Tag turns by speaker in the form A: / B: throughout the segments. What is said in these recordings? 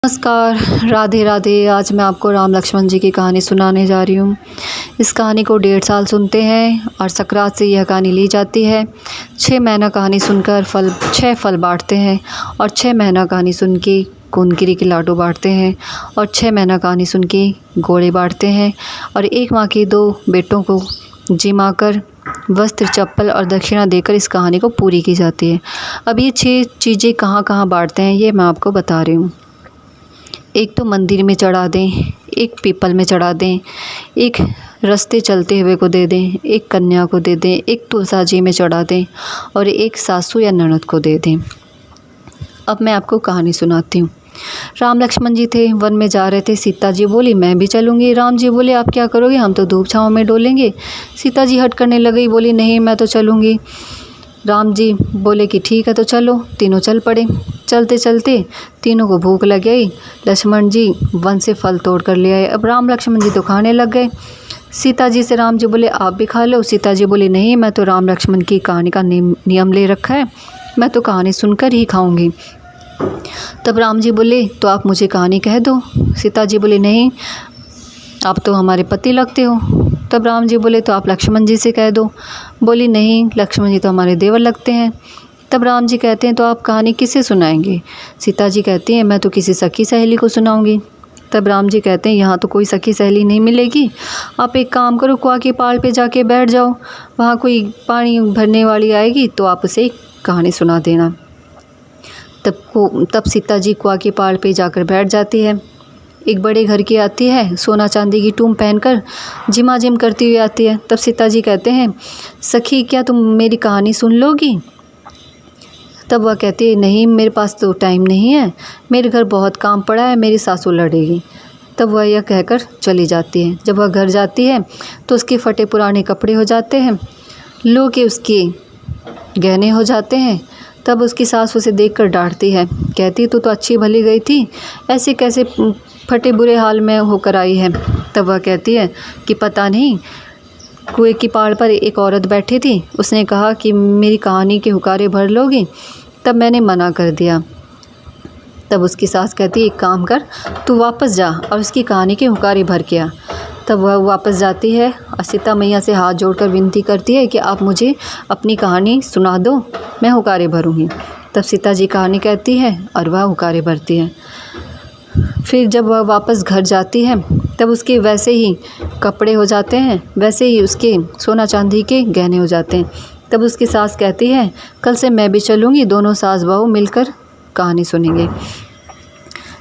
A: नमस्कार, राधे राधे। आज मैं आपको राम लक्ष्मण जी की कहानी सुनाने जा रही हूँ। इस कहानी को 1.5 साल सुनते हैं और सकरात से यह कहानी ली जाती है। 6 महीना कहानी सुनकर 6 फल बांटते हैं और 6 महीना कहानी सुन के कुंदगिरी के लाडू बांटते हैं और 6 महीना कहानी सुन के घोड़े बांटते हैं और एक माँ के 2 बेटों को जिमा कर वस्त्र, चप्पल और दक्षिणा देकर इस कहानी को पूरी की जाती है। अब ये 6 चीज़ें कहाँ कहाँ बांटते हैं ये मैं आपको बता रही हूँ। एक तो मंदिर में चढ़ा दें, एक पीपल में चढ़ा दें, एक रास्ते चलते हुए को दे दें, एक कन्या को दे दें, एक तुलसा जी में चढ़ा दें और एक सासू या ननद को दे दें। अब मैं आपको कहानी सुनाती हूँ। राम लक्ष्मण जी थे, वन में जा रहे थे। सीता जी बोली मैं भी चलूँगी। राम जी बोले आप क्या करोगे, हम तो धूप छाँव में डोलेंगे। सीता जी हट करने लगी, बोली नहीं मैं तो चलूँगी। राम जी बोले कि ठीक है तो चलो। तीनों चल पड़े। चलते चलते तीनों को भूख लग गई। लक्ष्मण जी वन से फल तोड़ कर ले आए। अब राम लक्ष्मण जी तो खाने लग गए। सीता जी से राम जी बोले आप भी खा लो। सीता जी बोली नहीं, मैं तो राम लक्ष्मण की कहानी का नियम ले रखा है, मैं तो कहानी सुनकर ही खाऊंगी। तब राम जी बोले तो आप मुझे कहानी कह दो। सीता जी बोली नहीं, आप तो हमारे पति लगते हो। तब राम जी बोले तो आप लक्ष्मण जी से कह दो। बोली नहीं, लक्ष्मण जी तो हमारे देवर लगते हैं। तब राम जी कहते हैं तो आप कहानी किसे सुनाएंगे। सीता जी कहती हैं मैं तो किसी सखी सहेली को सुनाऊंगी। तब राम जी कहते हैं यहाँ तो कोई सखी सहेली नहीं मिलेगी, आप एक काम करो, कुआं के पाड़ पे जाके बैठ जाओ, वहाँ कोई पानी भरने वाली आएगी तो आप उसे कहानी सुना देना। तब सीता जी कुआं के पाड़ पे जाकर बैठ जाती है। एक बड़े घर की आती है, सोना चांदी की टूम पहनकर झिमाझिम करती हुई आती है। तब सीता जी कहते हैं सखी क्या तुम मेरी कहानी सुन लोगी। तब वह कहती है नहीं, मेरे पास तो टाइम नहीं है, मेरे घर बहुत काम पड़ा है, मेरी सासू लड़ेगी। तब वह यह कहकर चली जाती है। जब वह घर जाती है तो उसके फटे पुराने कपड़े हो जाते हैं, लो के उसके गहने हो जाते हैं। तब उसकी सास उसे देखकर डांटती है, कहती तू तो अच्छी भली गई थी, ऐसे कैसे फटे बुरे हाल में होकर आई है। तब वह कहती है कि पता नहीं, कुएं की पाड़ पर एक औरत बैठी थी, उसने कहा कि मेरी कहानी के हुकारे भर लोगी, तब मैंने मना कर दिया। तब उसकी सास कहती एक काम कर, तू वापस जा और उसकी कहानी के हुकारे भर के आ। तब वह वापस जाती है और सीता मैया से हाथ जोड़कर विनती करती है कि आप मुझे अपनी कहानी सुना दो, मैं हुकारे भरूँगी। तब सीता जी कहानी कहती है और वह हुकारे भरती है। फिर जब वह वापस घर जाती है तब उसके वैसे ही कपड़े हो जाते हैं, वैसे ही उसके सोना चांदी के गहने हो जाते हैं। तब उसकी सास कहती है कल से मैं भी चलूँगी, दोनों सास बहू मिलकर कहानी सुनेंगे।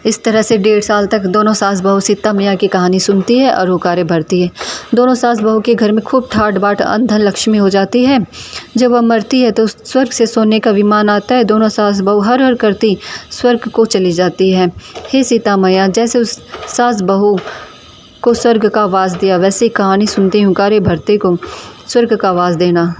A: इस तरह से 1.5 साल तक दोनों सास बहू सीता मैया की कहानी सुनती है और हुकारे भरती है। दोनों सास बहू के घर में खूब ठाट बाट धन लक्ष्मी हो जाती है। जब वह मरती है तो स्वर्ग से सोने का विमान आता है, दोनों सास बहू हर हर करती स्वर्ग को चली जाती है। हे सीता मैया, जैसे उस सास बहू को स्वर्ग का वास दिया, वैसे कहानी सुनते हुकारे भरते को स्वर्ग का वास देना।